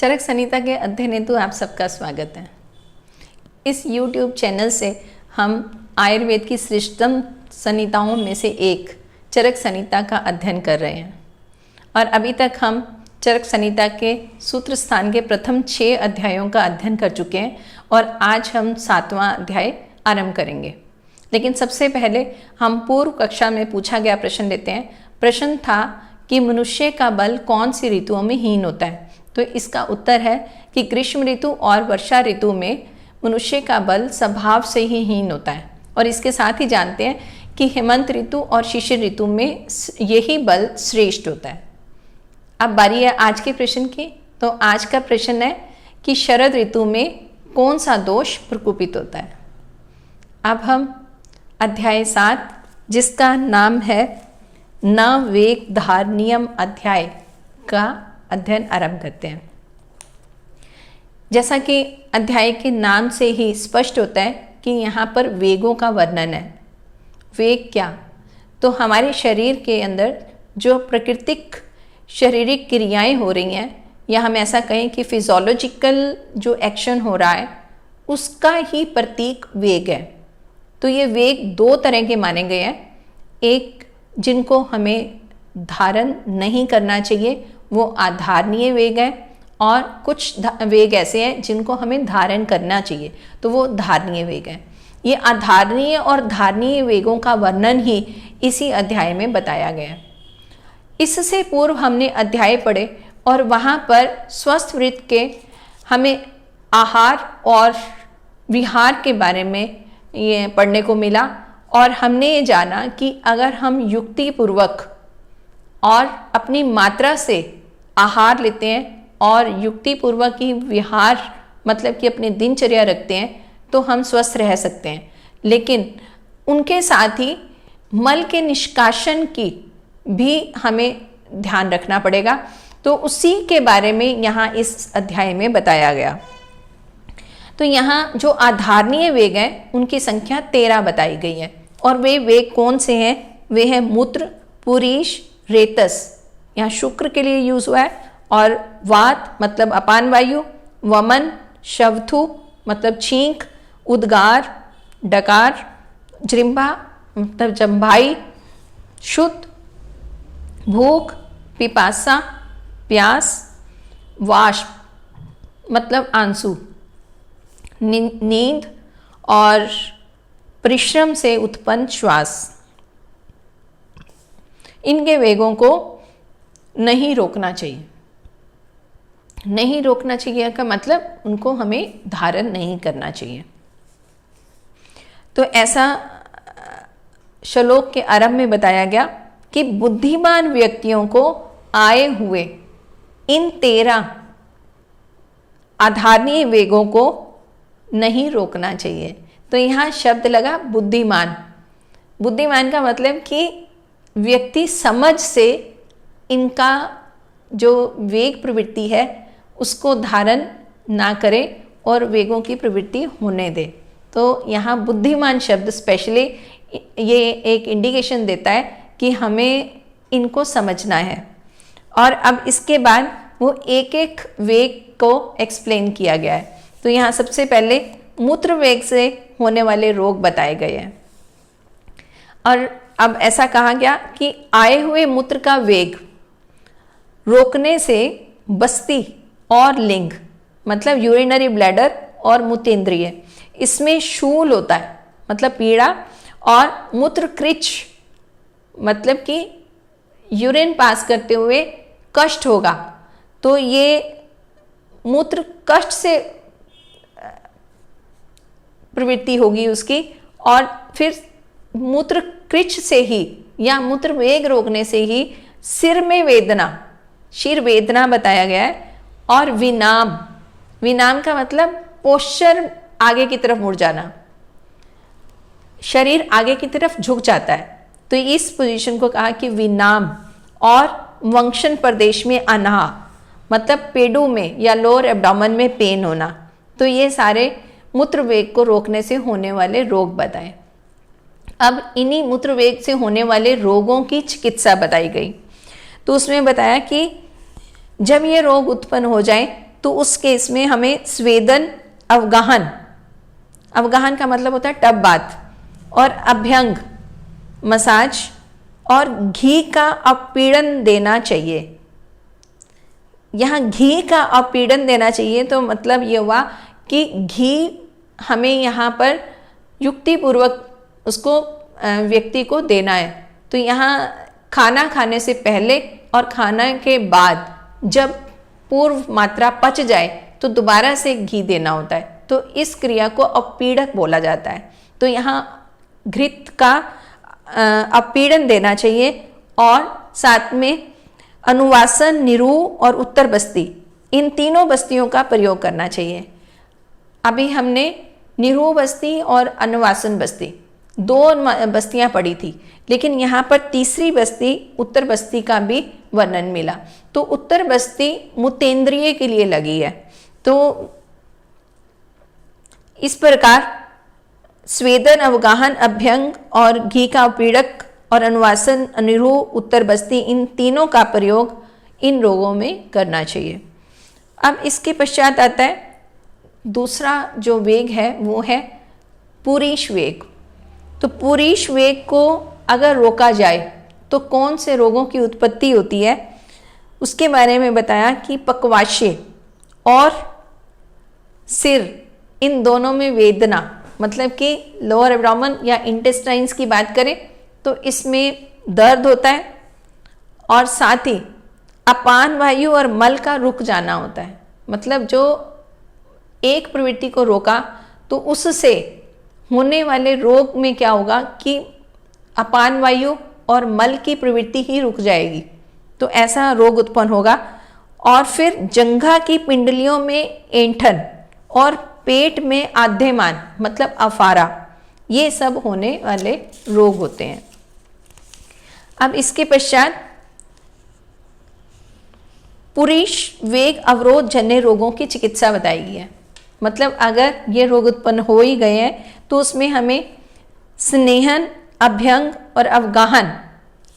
चरक संहिता के अध्ययन हेतु आप सबका स्वागत है। इस YouTube चैनल से हम आयुर्वेद की श्रेष्ठतम संहिताओं में से एक चरक संहिता का अध्ययन कर रहे हैं और अभी तक हम चरक संहिता के सूत्र स्थान के प्रथम 6 अध्यायों का अध्ययन कर चुके हैं और आज हम 7वां अध्याय आरंभ करेंगे। लेकिन सबसे पहले हम पूर्व कक्षा में पूछा गया प्रश्न लेते हैं। प्रश्न था कि मनुष्य का बल कौन सी ऋतुओं में हीन होता है। तो इसका उत्तर है कि ग्रीष्म ऋतु और वर्षा ऋतु में मनुष्य का बल स्वभाव से ही हीन होता है। और इसके साथ ही जानते हैं कि हेमंत ऋतु और शिशिर ऋतु में यही बल श्रेष्ठ होता है। अब बारी है आज के प्रश्न की। तो आज का प्रश्न है कि शरद ऋतु में कौन सा दोष प्रकोपित होता है। अब हम अध्याय 7 जिसका नाम है न वेग धारणीयम अध्याय का अध्ययन आरंभ करते हैं। जैसा कि अध्याय के नाम से ही स्पष्ट होता है कि यहाँ पर वेगों का वर्णन है। वेग क्या? तो हमारे शरीर के अंदर जो प्राकृतिक शारीरिक क्रियाएं हो रही हैं या हम ऐसा कहें कि फिजियोलॉजिकल जो एक्शन हो रहा है उसका ही प्रतीक वेग है। तो ये वेग 2 तरह के माने गए हैं। एक जिनको हमें धारण नहीं करना चाहिए वो आधारणीय वेग है और कुछ वेग ऐसे हैं जिनको हमें धारण करना चाहिए तो वो धारणीय वेग है। ये आधारणीय और धारणीय वेगों का वर्णन ही इसी अध्याय में बताया गया है। इससे पूर्व हमने अध्याय पढ़े और वहाँ पर स्वस्थ वृत्त के हमें आहार और विहार के बारे में ये पढ़ने को मिला और हमने ये जाना कि अगर हम युक्ति पूर्वक और अपनी मात्रा से आहार लेते हैं और युक्ति पूर्वक ही विहार मतलब कि अपनी दिनचर्या रखते हैं तो हम स्वस्थ रह सकते हैं। लेकिन उनके साथ ही मल के निष्कासन की भी हमें ध्यान रखना पड़ेगा। तो उसी के बारे में यहाँ इस अध्याय में बताया गया। तो यहाँ जो आधारणीय वेग हैं उनकी संख्या 13 बताई गई है और वे वेग कौन से हैं? वे हैं मूत्र, पुरीश, रेतस, यहाँ शुक्र के लिए यूज हुआ है, और वात मतलब अपान वायु, वमन, शवथु मतलब छींक, उद्गार, डकार, जृंभा मतलब जम्भाई, शुद्ध, भूख, पिपासा, प्यास, वाष्प मतलब आंसू, नींद और परिश्रम से उत्पन्न श्वास। इनके वेगों को नहीं रोकना चाहिए। नहीं रोकना चाहिए का मतलब उनको हमें धारण नहीं करना चाहिए। तो ऐसा श्लोक के आरंभ में बताया गया कि बुद्धिमान व्यक्तियों को आए हुए इन 13 आधारणीय वेगों को नहीं रोकना चाहिए। तो यहाँ शब्द लगा बुद्धिमान। बुद्धिमान का मतलब कि व्यक्ति समझ से इनका जो वेग प्रवृत्ति है उसको धारण ना करे और वेगों की प्रवृत्ति होने दे। तो यहाँ बुद्धिमान शब्द स्पेशली ये एक इंडिकेशन देता है कि हमें इनको समझना है। और अब इसके बाद वो एक एक वेग को एक्सप्लेन किया गया है। तो यहाँ सबसे पहले मूत्र वेग से होने वाले रोग बताए गए हैं और अब ऐसा कहा गया कि आए हुए मूत्र का वेग रोकने से बस्ती और लिंग मतलब यूरिनरी ब्लैडर और मूत्रेंद्रिय इसमें शूल होता है मतलब पीड़ा, और मूत्र कृच्छ मतलब कि यूरिन पास करते हुए कष्ट होगा। तो ये मूत्र कष्ट से प्रवृत्ति होगी उसकी, और फिर मूत्र कृच्छ से ही या मूत्र वेग रोकने से ही सिर में वेदना, शिर वेदना बताया गया है, और विनाम, विनाम का मतलब पोस्चर आगे की तरफ मुड़ जाना, शरीर आगे की तरफ झुक जाता है। तो इस पोजीशन को कहा कि विनाम, और वंक्षन प्रदेश में अनाह मतलब पेडू में या लोअर एब्डोमेन में पेन होना। तो ये सारे मूत्र वेग को रोकने से होने वाले रोग बताए। अब इन्हीं मूत्र वेग से होने वाले रोगों की चिकित्सा बताई गई। तो उसमें बताया कि जब ये रोग उत्पन्न हो जाए तो उस केस में हमें स्वेदन, अवगाहन, अवगाहन का मतलब होता है टब बाथ, और अभ्यंग, मसाज, और घी का अपीड़न देना चाहिए। यहाँ घी का अपीड़न देना चाहिए तो मतलब ये हुआ कि घी हमें यहाँ पर युक्तिपूर्वक उसको व्यक्ति को देना है। तो यहाँ खाना खाने से पहले और खाना के बाद जब पूर्व मात्रा पच जाए तो दोबारा से घी देना होता है, तो इस क्रिया को अपीड़क बोला जाता है। तो यहाँ घृत का अपीड़न देना चाहिए, और साथ में अनुवासन, निरू और उत्तर बस्ती, इन तीनों बस्तियों का प्रयोग करना चाहिए। अभी हमने निरू बस्ती और अनुवासन बस्ती दो बस्तियां पढ़ी थी, लेकिन यहाँ पर तीसरी बस्ती उत्तर बस्ती का भी वर्णन मिला। तो उत्तर बस्ती मुतेंद्रिय के लिए लगी है। तो इस प्रकार स्वेदन, अवगाहन, अभ्यंग और घी का अपीड़क और अनुवासन, अनिरूह, उत्तर बस्ती, इन तीनों का प्रयोग इन रोगों में करना चाहिए। अब इसके पश्चात आता है दूसरा जो वेग है वो है पुरीश वेग। तो पुरीश वेग को अगर रोका जाए तो कौन से रोगों की उत्पत्ति होती है उसके बारे में बताया कि पक्वाशय और सिर, इन दोनों में वेदना, मतलब कि लोअर एब्डोमेन या इंटेस्टाइन्स की बात करें तो इसमें दर्द होता है, और साथ ही अपान वायु और मल का रुक जाना होता है। मतलब जो एक प्रवृत्ति को रोका तो उससे होने वाले रोग में क्या होगा कि अपान वायु और मल की प्रवृत्ति ही रुक जाएगी, तो ऐसा रोग उत्पन्न होगा। और फिर जंघा की पिंडलियों में ऐंठन और पेट में आद्यमान मतलब अफारा, ये सब होने वाले रोग होते हैं। अब इसके पश्चात पुरीश वेग अवरोध जन्य रोगों की चिकित्सा बताई गई है। मतलब अगर ये रोग उत्पन्न हो ही गए हैं तो उसमें हमें स्नेहन, अभ्यंग और अवगाहन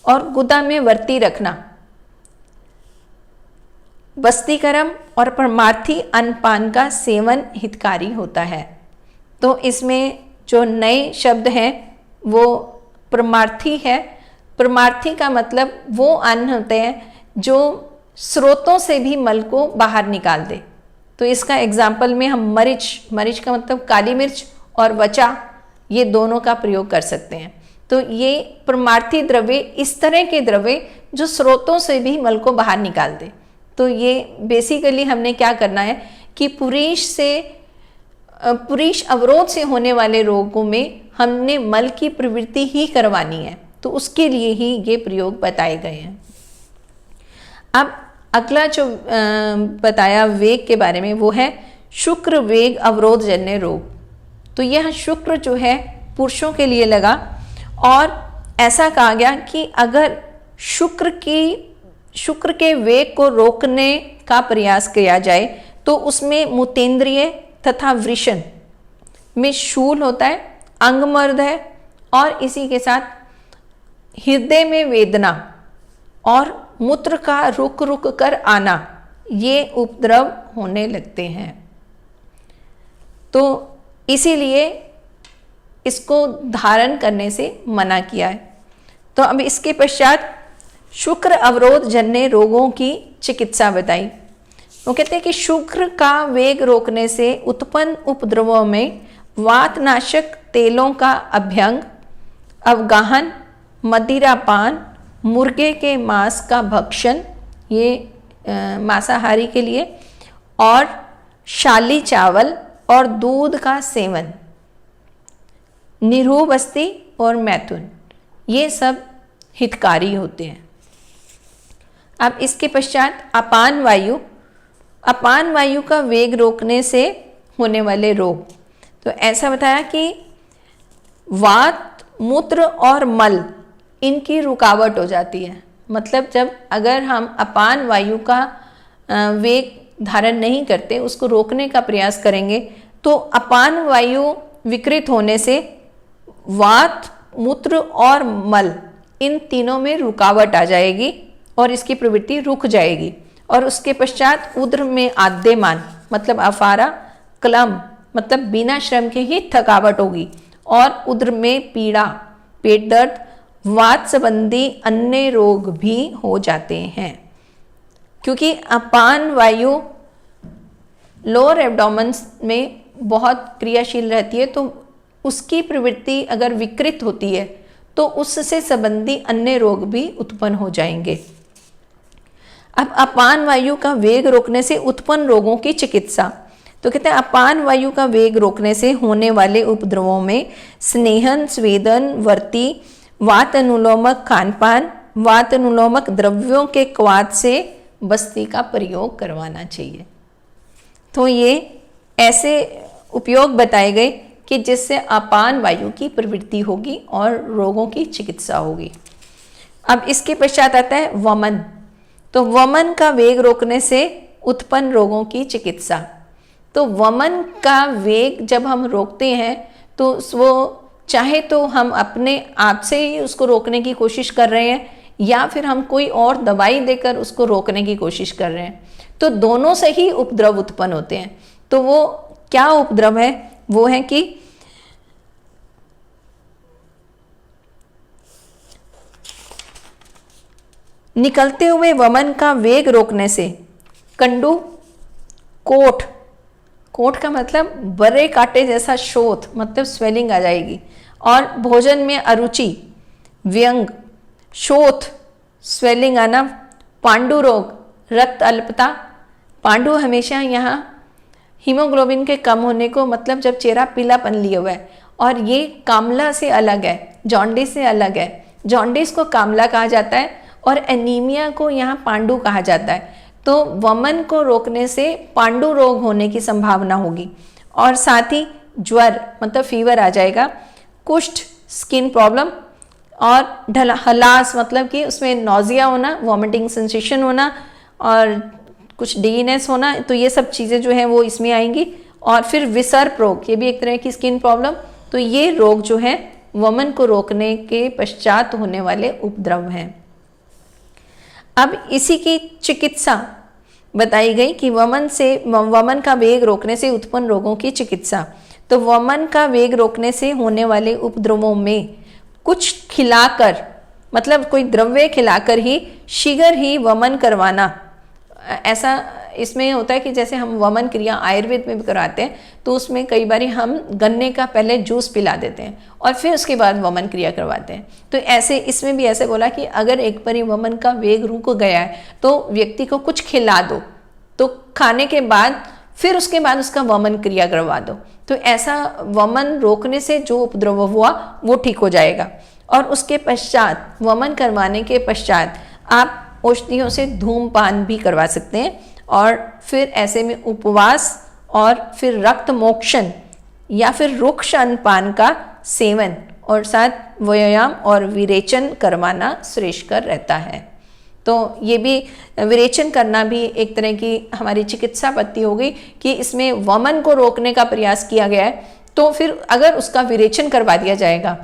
और गुदा में वर्ती रखना, बस्तीकरम और परमार्थी अन्नपान का सेवन हितकारी होता है। तो इसमें जो नए शब्द हैं वो परमार्थी है। परमार्थी का मतलब वो अन्न होते हैं जो स्रोतों से भी मल को बाहर निकाल दे। तो इसका एग्जाम्पल में हम मरीच का मतलब काली मिर्च और वचा, ये दोनों का प्रयोग कर सकते हैं। तो ये परमार्थी द्रव्य इस तरह के द्रव्य जो स्रोतों से भी मल को बाहर निकाल दे। तो ये बेसिकली हमने क्या करना है कि पुरीश अवरोध से होने वाले रोगों में हमने मल की प्रवृत्ति ही करवानी है, तो उसके लिए ही ये प्रयोग बताए गए हैं। अब अगला जो बताया वेग के बारे में वो है शुक्र वेग अवरोध जन्य रोग। तो यह शुक्र जो है पुरुषों के लिए लगा, और ऐसा कहा गया कि अगर शुक्र के वेग को रोकने का प्रयास किया जाए तो उसमें मुतेंद्रिय तथा वृषण में शूल होता है, अंगमर्द है, और इसी के साथ हृदय में वेदना और मूत्र का रुक रुक कर आना, ये उपद्रव होने लगते हैं। तो इसीलिए इसको धारण करने से मना किया है। तो अब इसके पश्चात शुक्र अवरोध जन्य रोगों की चिकित्सा बताई। वो कहते हैं कि शुक्र का वेग रोकने से उत्पन्न उपद्रवों में वातनाशक तेलों का अभ्यंग, अवगाहन, मदिरापान, मुर्गे के मांस का भक्षण, ये मांसाहारी के लिए, और शाली चावल और दूध का सेवन, निरूह बस्ती और मैथुन, ये सब हितकारी होते हैं। अब इसके पश्चात अपान वायु का वेग रोकने से होने वाले रोग। तो ऐसा बताया कि वात, मूत्र और मल, इनकी रुकावट हो जाती है। मतलब जब अगर हम अपान वायु का वेग धारण नहीं करते, उसको रोकने का प्रयास करेंगे, तो अपान वायु विकृत होने से वात, मूत्र और मल, इन तीनों में रुकावट आ जाएगी और इसकी प्रवृत्ति रुक जाएगी, और उसके पश्चात उद्र में आद्यमान मतलब अफारा, क्लम मतलब बिना श्रम के ही थकावट होगी, और उद्र में पीड़ा, पेट दर्द, वात संबंधी अन्य रोग भी हो जाते हैं। क्योंकि अपान वायु लोअर एब्डोमेन में बहुत क्रियाशील रहती है, तो उसकी प्रवृत्ति अगर विकृत होती है तो उससे संबंधी अन्य रोग भी उत्पन्न हो जाएंगे। अब अपान वायु का वेग रोकने से उत्पन्न रोगों की चिकित्सा, तो कहते हैं अपान वायु का वेग रोकने से होने वाले उपद्रवों में स्नेहन, स्वेदन, वर्ती, वात अनुलोमक खानपान, वात अनुलोमक द्रव्यों के क्वाथ से बस्ती का प्रयोग करवाना चाहिए। तो ये ऐसे उपयोग बताए गए कि जिससे अपान वायु की प्रवृत्ति होगी और रोगों की चिकित्सा होगी। अब इसके पश्चात आता है वमन। तो वमन का वेग रोकने से उत्पन्न रोगों की चिकित्सा। तो वमन का वेग जब हम रोकते हैं तो वो चाहे तो हम अपने आप से ही उसको रोकने की कोशिश कर रहे हैं या फिर हम कोई और दवाई देकर उसको रोकने की कोशिश कर रहे हैं, तो दोनों से ही उपद्रव उत्पन्न होते हैं। तो वो क्या उपद्रव है? वो है कि निकलते हुए वमन का वेग रोकने से कंडू, कोट, कोट का मतलब बड़े कांटे जैसा शोथ मतलब स्वेलिंग आ जाएगी, और भोजन में अरुचि, व्यंग, शोथ स्वेलिंग आना, पांडु रोग, रक्त अल्पता। पांडु हमेशा यहाँ हीमोग्लोबिन के कम होने को मतलब जब चेहरा पीलापन लिए हुआ है, और ये कामला से अलग है, जॉन्डिस से अलग है। जॉन्डिस को कामला कहा जाता है और एनीमिया को यहाँ पांडु कहा जाता है। तो वमन को रोकने से पांडु रोग होने की संभावना होगी, और साथ ही ज्वर मतलब फीवर आ जाएगा, कुष्ठ स्किन प्रॉब्लम, और हलास मतलब कि उसमें नौजिया होना, वॉमिटिंग सेंसेशन होना और कुछ डीनेस होना। तो ये सब चीज़ें जो हैं वो इसमें आएंगी। और फिर विसर्प रोग, ये भी एक तरह की स्किन प्रॉब्लम। तो ये रोग जो है वमन को रोकने के पश्चात होने वाले उपद्रव हैं। अब इसी की चिकित्सा बताई गई कि वमन का वेग रोकने से उत्पन्न रोगों की चिकित्सा। तो वमन का वेग रोकने से होने वाले उपद्रवों में कुछ खिलाकर मतलब कोई द्रव्य खिलाकर ही शीघ्र ही वमन करवाना। ऐसा इसमें होता है कि जैसे हम वमन क्रिया आयुर्वेद में भी कराते हैं, तो उसमें कई बार हम गन्ने का पहले जूस पिला देते हैं और फिर उसके बाद वमन क्रिया करवाते हैं। तो ऐसे इसमें भी ऐसे बोला कि अगर एक बार वमन का वेग रुक गया है तो व्यक्ति को कुछ खिला दो, तो खाने के बाद फिर उसके बाद उसका वमन क्रिया करवा दो। तो ऐसा वमन रोकने से जो उपद्रव हुआ वो ठीक हो जाएगा। और उसके पश्चात वमन करवाने के पश्चात आप औषधियों से धूमपान भी करवा सकते हैं, और फिर ऐसे में उपवास और फिर रक्त मोक्षण या फिर रुक्ष अन्नपान का सेवन और साथ व्यायाम और विरेचन करवाना श्रेष्ठकर रहता है। तो ये भी विरेचन करना भी एक तरह की हमारी चिकित्सा पद्धति हो गई कि इसमें वमन को रोकने का प्रयास किया गया है। तो फिर अगर उसका विरेचन करवा दिया जाएगा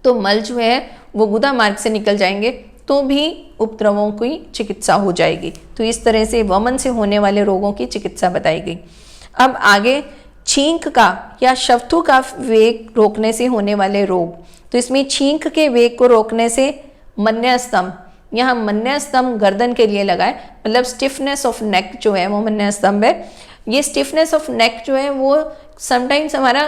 तो मल जो है वो गुदा मार्ग से निकल जाएंगे, तो भी उपद्रवों की चिकित्सा हो जाएगी। तो इस तरह से वमन से होने वाले रोगों की चिकित्सा बताई गई। अब आगे छींक का या शवथु का वेग रोकने से होने वाले रोग। तो इसमें छींक के वेग को रोकने से मन्यस्तंभ, यहाँ मन्यस्तंभ गर्दन के लिए लगा है, मतलब स्टिफनेस ऑफ नेक जो है वो मन्यस्तंभ है। ये स्टिफनेस ऑफ नेक जो है वो समटाइम्स हमारा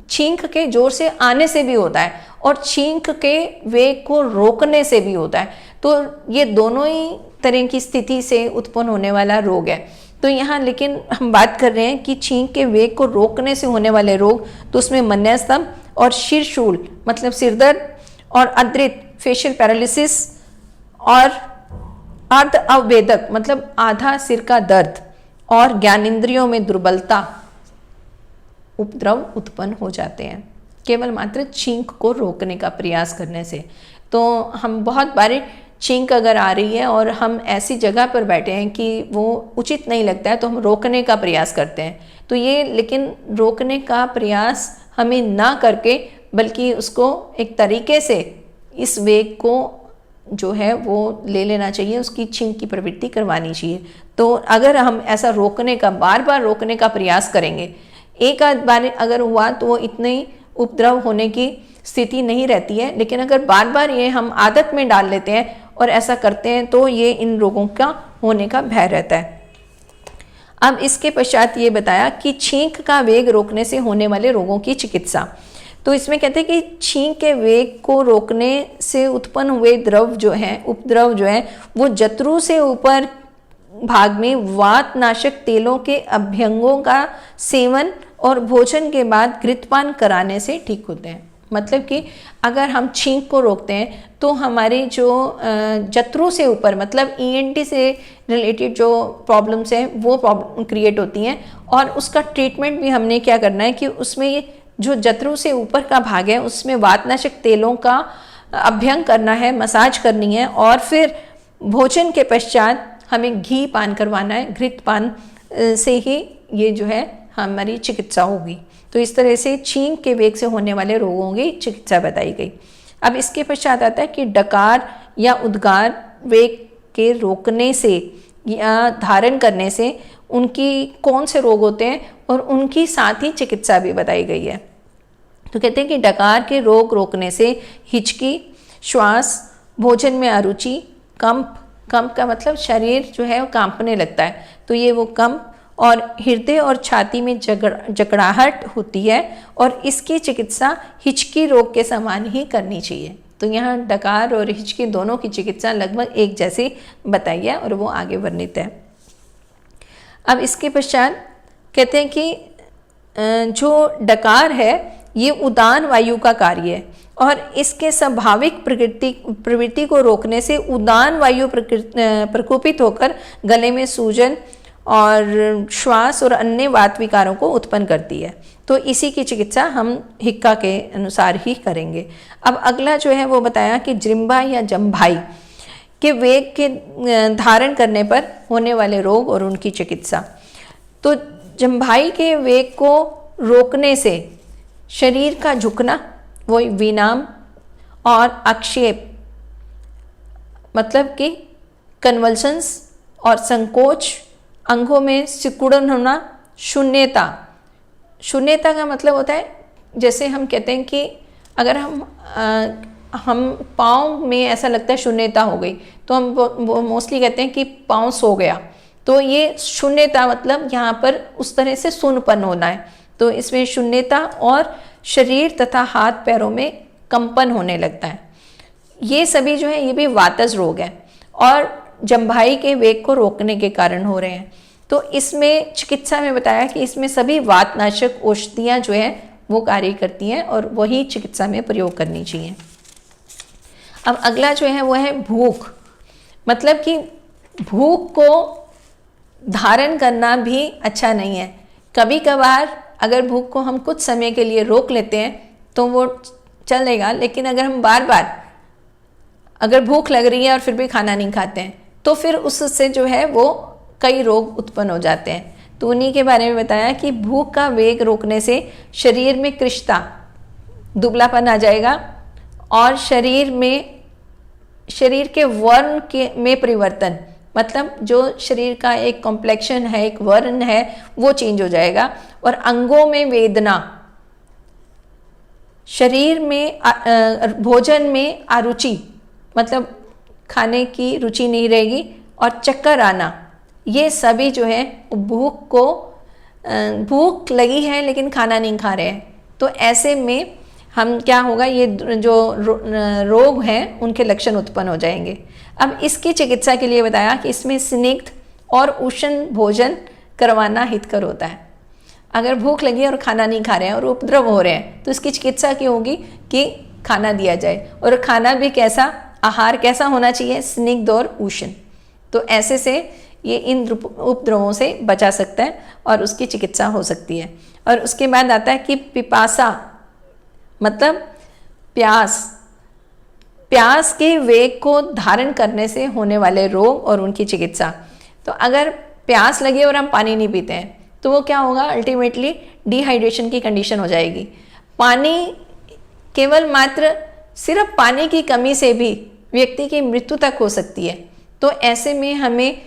छींक के जोर से आने से भी होता है और छींक के वेग को रोकने से भी होता है। तो ये दोनों ही तरह की स्थिति से उत्पन्न होने वाला रोग है। तो यहाँ लेकिन हम बात कर रहे हैं कि छींक के वेग को रोकने से होने वाले रोग, तो उसमें मन्यस्तंभ और शीर्षूल मतलब सिरदर्द और अद्रित फेशियल पैरालिसिस और अर्ध अवेदक मतलब आधा सिर का दर्द और ज्ञानेंद्रियों में दुर्बलता उपद्रव उत्पन्न हो जाते हैं केवल मात्र छींक को रोकने का प्रयास करने से। तो हम बहुत बार छींक अगर आ रही है और हम ऐसी जगह पर बैठे हैं कि वो उचित नहीं लगता है तो हम रोकने का प्रयास करते हैं। तो ये लेकिन रोकने का प्रयास हमें ना करके बल्कि उसको एक तरीके से इस वेग को जो है वो ले लेना चाहिए, उसकी छींक की प्रवृत्ति करवानी चाहिए। तो अगर हम ऐसा रोकने का, बार बार रोकने का प्रयास करेंगे, एक आध बार अगर हुआ तो वो इतनी उपद्रव होने की स्थिति नहीं रहती है, लेकिन अगर बार बार ये हम आदत में डाल लेते हैं और ऐसा करते हैं तो ये इन रोगों का होने का भय रहता है। अब इसके पश्चात ये बताया कि छींक का वेग रोकने से होने वाले रोगों की चिकित्सा। तो इसमें कहते हैं कि छींक के वेग को रोकने से उत्पन्न हुए द्रव जो हैं, उपद्रव जो है, वो जत्रु से ऊपर भाग में वातनाशक तेलों के अभ्यंगों का सेवन और भोजन के बाद घृतपान कराने से ठीक होते हैं। मतलब कि अगर हम छींक को रोकते हैं तो हमारे जो जत्रु से ऊपर, मतलब ईएनटी से रिलेटेड जो प्रॉब्लम्स हैं वो प्रॉब्लम क्रिएट होती हैं, और उसका ट्रीटमेंट भी हमने क्या करना है कि उसमें ये जो जत्रु से ऊपर का भाग है उसमें वातनाशक तेलों का अभ्यंग करना है, मसाज करनी है, और फिर भोजन के पश्चात हमें घी पान करवाना है। घृत पान से ही ये जो है हमारी चिकित्सा होगी। तो इस तरह से छींक के वेग से होने वाले रोगों की चिकित्सा बताई गई। अब इसके पश्चात आता है कि डकार या उद्गार वेग के रोकने से या धारण करने से उनकी कौन से रोग होते हैं और उनकी साथ ही चिकित्सा भी बताई गई है। तो कहते हैं कि डकार के रोग रोकने से हिचकी, श्वास, भोजन में अरुचि, कंप का मतलब शरीर जो है वो कांपने लगता है, तो ये वो कंप, और हृदय और छाती में जकड़ाहट होती है, और इसकी चिकित्सा हिचकी रोग के समान ही करनी चाहिए। तो यहाँ डकार और हिचकी दोनों की चिकित्सा लगभग एक जैसी बताई है और वो आगे वर्णित है। अब इसके पश्चात कहते हैं कि जो डकार है ये उदान वायु का कार्य है, और इसके स्वाभाविक प्रवृत्ति को रोकने से उदान वायु प्रकोपित होकर गले में सूजन और श्वास और अन्य वात विकारों को उत्पन्न करती है। तो इसी की चिकित्सा हम हिक्का के अनुसार ही करेंगे। अब अगला जो है वो बताया कि जृंभा या जम्भाई के वेग के धारण करने पर होने वाले रोग और उनकी चिकित्सा। तो जम्भाई के वेग को रोकने से शरीर का झुकना, वो विनाम, और आक्षेप मतलब कि कन्वल्सन्स और संकोच, अंगों में सिकुड़न होना, शून्यता का मतलब होता है, जैसे हम कहते हैं कि अगर हम पाँव में ऐसा लगता है शून्यता हो गई, तो हम वो मोस्टली कहते हैं कि पाँव सो गया। तो ये शून्यता मतलब यहाँ पर उस तरह से शून्यपन होना है। तो इसमें शून्यता और शरीर तथा हाथ पैरों में कंपन होने लगता है। ये सभी जो है ये भी वातज रोग है और जम्भाई के वेग को रोकने के कारण हो रहे हैं। तो इसमें चिकित्सा में बताया कि इसमें सभी वातनाशक औषधियाँ जो है वो कार्य करती हैं और वही चिकित्सा में प्रयोग करनी चाहिए। अब अगला जो है वो है भूख, मतलब कि भूख को धारण करना भी अच्छा नहीं है। कभी कभार अगर भूख को हम कुछ समय के लिए रोक लेते हैं तो वो चलेगा, लेकिन अगर हम बार बार अगर भूख लग रही है और फिर भी खाना नहीं खाते हैं तो फिर उससे जो है वो कई रोग उत्पन्न हो जाते हैं। तो उन्हीं के बारे में बताया कि भूख का वेग रोकने से शरीर में कृशता, दुबलापन आ जाएगा और शरीर के वर्ण में परिवर्तन, मतलब जो शरीर का एक कॉम्प्लेक्शन है, एक वर्ण है, वो चेंज हो जाएगा। और अंगों में वेदना, शरीर में भोजन में अरुचि, मतलब खाने की रुचि नहीं रहेगी, और चक्कर आना, ये सभी जो है भूख लगी है लेकिन खाना नहीं खा रहे हैं। तो ऐसे में हम क्या होगा, ये जो रोग हैं उनके लक्षण उत्पन्न हो जाएंगे। अब इसकी चिकित्सा के लिए बताया कि इसमें स्निग्ध और उष्ण भोजन करवाना हितकर होता है। अगर भूख लगी है और खाना नहीं खा रहे हैं और उपद्रव हो रहे हैं तो इसकी चिकित्सा क्या होगी कि खाना दिया जाए, और खाना भी कैसा, आहार कैसा होना चाहिए, स्निग्ध और उष्ण। तो ऐसे से ये इन उपद्रवों से बचा सकता है और उसकी चिकित्सा हो सकती है। और उसके बाद आता है कि पिपासा, मतलब प्यास के वेग को धारण करने से होने वाले रोग और उनकी चिकित्सा। तो अगर प्यास लगे और हम पानी नहीं पीते हैं तो वो क्या होगा, अल्टीमेटली डिहाइड्रेशन की कंडीशन हो जाएगी। पानी केवल मात्र सिर्फ पानी की कमी से भी व्यक्ति की मृत्यु तक हो सकती है। तो ऐसे में हमें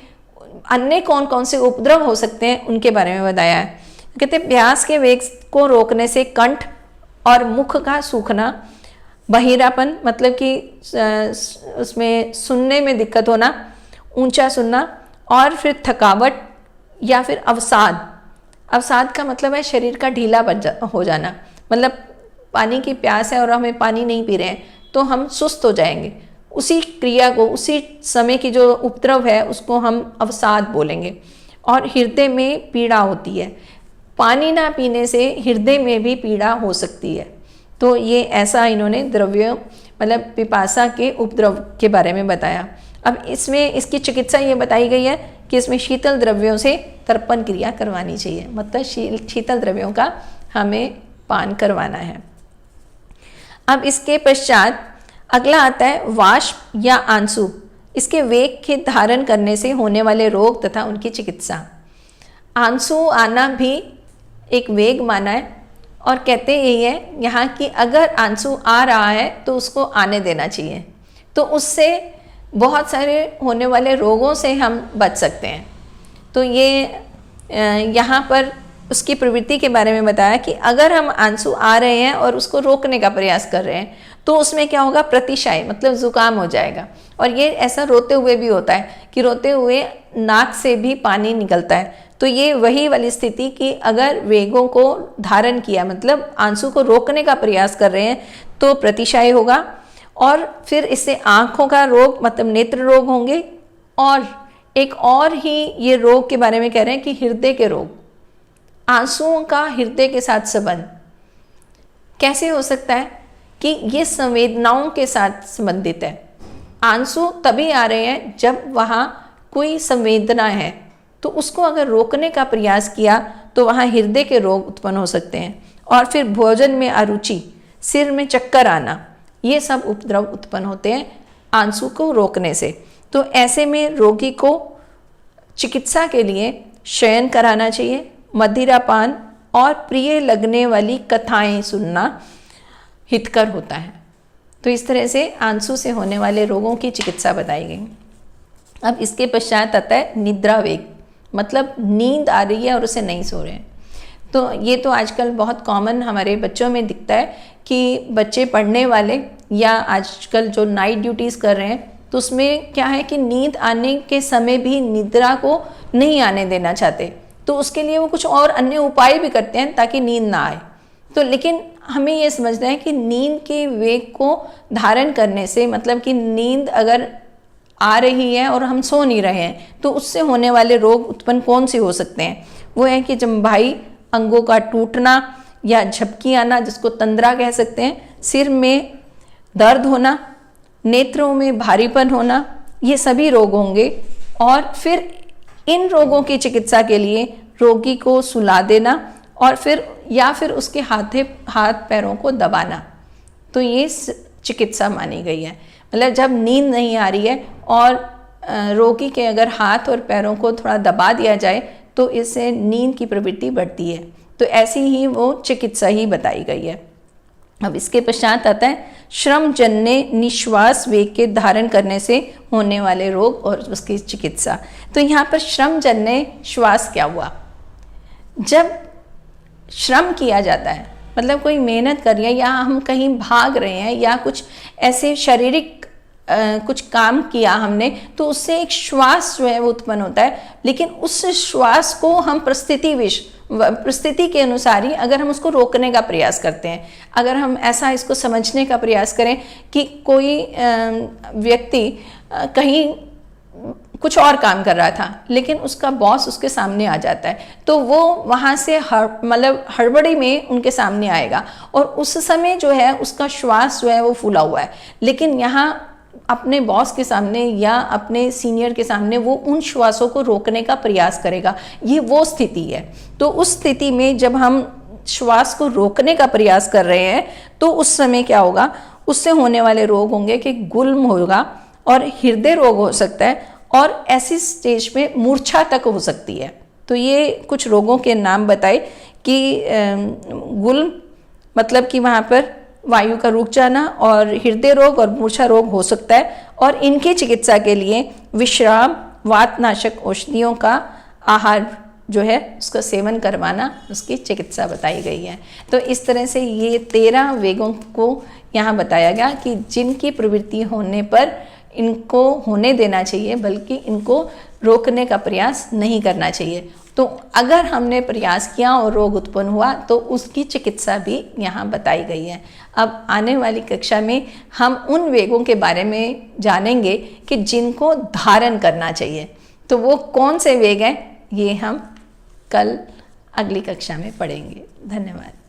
अन्य कौन कौन से उपद्रव हो सकते हैं उनके बारे में बताया है। कहते हैं प्यास के वेग को रोकने से कंठ और मुख का सूखना, बहिरापन मतलब कि उसमें सुनने में दिक्कत होना, ऊंचा सुनना, और फिर थकावट या फिर अवसाद। अवसाद का मतलब है शरीर का ढीला हो जाना, मतलब पानी की प्यास है और हमें पानी नहीं पी रहे हैं तो हम सुस्त हो जाएंगे। उसी क्रिया को, उसी समय की जो उपद्रव है उसको हम अवसाद बोलेंगे। और हृदय में पीड़ा होती है, पानी ना पीने से हृदय में भी पीड़ा हो सकती है। तो ये ऐसा इन्होंने द्रव्य मतलब पिपासा के उपद्रव के बारे में बताया। अब इसमें इसकी चिकित्सा ये बताई गई है कि इसमें शीतल द्रव्यों से तर्पण क्रिया करवानी चाहिए, मतलब शीतल द्रव्यों का हमें पान करवाना है। अब इसके पश्चात अगला आता है वाष्प या आंसू। इसके वेग के धारण करने से होने वाले रोग तथा उनकी चिकित्सा। आंसू आना भी एक वेग माना है और कहते यही है यहाँ कि अगर आंसू आ रहा है तो उसको आने देना चाहिए, तो उससे बहुत सारे होने वाले रोगों से हम बच सकते हैं। तो ये यहाँ पर उसकी प्रवृत्ति के बारे में बताया कि अगर हम आंसू आ रहे हैं और उसको रोकने का प्रयास कर रहे हैं तो उसमें क्या होगा, प्रतिशाई मतलब जुकाम हो जाएगा। और ये ऐसा रोते हुए भी होता है कि रोते हुए नाक से भी पानी निकलता है। तो ये वही वाली स्थिति कि अगर वेगों को धारण किया मतलब आंसू को रोकने का प्रयास कर रहे हैं तो प्रतिशाई होगा। और फिर इससे आँखों का रोग मतलब नेत्र रोग होंगे। और एक और ही ये रोग के बारे में कह रहे हैं कि हृदय के रोग। आंसुओं का हृदय के साथ संबंध कैसे हो सकता है कि ये संवेदनाओं के साथ संबंधित है। आंसू तभी आ रहे हैं जब वहाँ कोई संवेदना है, तो उसको अगर रोकने का प्रयास किया तो वहाँ हृदय के रोग उत्पन्न हो सकते हैं। और फिर भोजन में अरुचि, सिर में चक्कर आना, ये सब उपद्रव उत्पन्न होते हैं आंसू को रोकने से। तो ऐसे में रोगी को चिकित्सा के लिए शयन कराना चाहिए, मदिरापान और प्रिय लगने वाली कथाएं सुनना हितकर होता है। तो इस तरह से आंसू से होने वाले रोगों की चिकित्सा बताई गई। अब इसके पश्चात आता है निद्रा वेग, मतलब नींद आ रही है और उसे नहीं सो रहे हैं। तो ये तो आजकल बहुत कॉमन हमारे बच्चों में दिखता है कि बच्चे पढ़ने वाले या आजकल जो नाइट ड्यूटीज़ कर रहे हैं तो उसमें क्या है कि नींद आने के समय भी निद्रा को नहीं आने देना चाहते, तो उसके लिए वो कुछ और अन्य उपाय भी करते हैं ताकि नींद ना आए। तो लेकिन हमें ये समझना है कि नींद के वेग को धारण करने से मतलब कि नींद अगर आ रही है और हम सो नहीं रहे हैं तो उससे होने वाले रोग उत्पन्न कौन से हो सकते हैं। वो है कि जम्भाई अंगों का टूटना या झपकी आना, जिसको तंद्रा कह सकते हैं, सिर में दर्द होना, नेत्रों में भारीपन होना, ये सभी रोग होंगे। और फिर इन रोगों की चिकित्सा के लिए रोगी को सुला देना और फिर उसके हाथ पैरों को दबाना, तो ये चिकित्सा मानी गई है। मतलब जब नींद नहीं आ रही है और रोगी के अगर हाथ और पैरों को थोड़ा दबा दिया जाए तो इससे नींद की प्रवृत्ति बढ़ती है। तो ऐसी ही वो चिकित्सा ही बताई गई है। अब इसके पश्चात आता है श्रमजन्य निश्वास वेग के धारण करने से होने वाले रोग और उसकी चिकित्सा। तो यहाँ पर श्रमजन्य श्वास क्या हुआ, जब श्रम किया जाता है मतलब कोई मेहनत कर रही है या हम कहीं भाग रहे हैं या कुछ ऐसे शारीरिक कुछ काम किया हमने, तो उससे एक श्वास जो है वो उत्पन्न होता है। लेकिन उस श्वास को हम परिस्थिति के अनुसार ही अगर हम उसको रोकने का प्रयास करते हैं, अगर हम ऐसा इसको समझने का प्रयास करें कि कोई व्यक्ति कहीं कुछ और काम कर रहा था लेकिन उसका बॉस उसके सामने आ जाता है, तो वो वहाँ से मतलब हड़बड़ी में उनके सामने आएगा और उस समय जो है उसका श्वास जो है वो फूला हुआ है। लेकिन यहाँ अपने बॉस के सामने या अपने सीनियर के सामने वो उन श्वासों को रोकने का प्रयास करेगा, ये वो स्थिति है। तो उस स्थिति में जब हम श्वास को रोकने का प्रयास कर रहे हैं तो उस समय क्या होगा, उससे होने वाले रोग होंगे कि गुल्म होगा और हृदय रोग हो सकता है और ऐसी स्टेज में मूर्छा तक हो सकती है। तो ये कुछ रोगों के नाम बताए कि गुल्म मतलब कि वहाँ पर वायु का रुक जाना और हृदय रोग और मूर्छा रोग हो सकता है, और इनकी चिकित्सा के लिए विश्राम, वातनाशक औषधियों का आहार जो है उसका सेवन करवाना उसकी चिकित्सा बताई गई है। तो इस तरह से ये 13 वेगों को यहाँ बताया गया कि जिनकी प्रवृत्ति होने पर इनको होने देना चाहिए, बल्कि इनको रोकने का प्रयास नहीं करना चाहिए। तो अगर हमने प्रयास किया और रोग उत्पन्न हुआ तो उसकी चिकित्सा भी यहाँ बताई गई है। अब आने वाली कक्षा में हम उन वेगों के बारे में जानेंगे कि जिनको धारण करना चाहिए। तो वो कौन से वेग हैं, ये हम कल अगली कक्षा में पढ़ेंगे। धन्यवाद।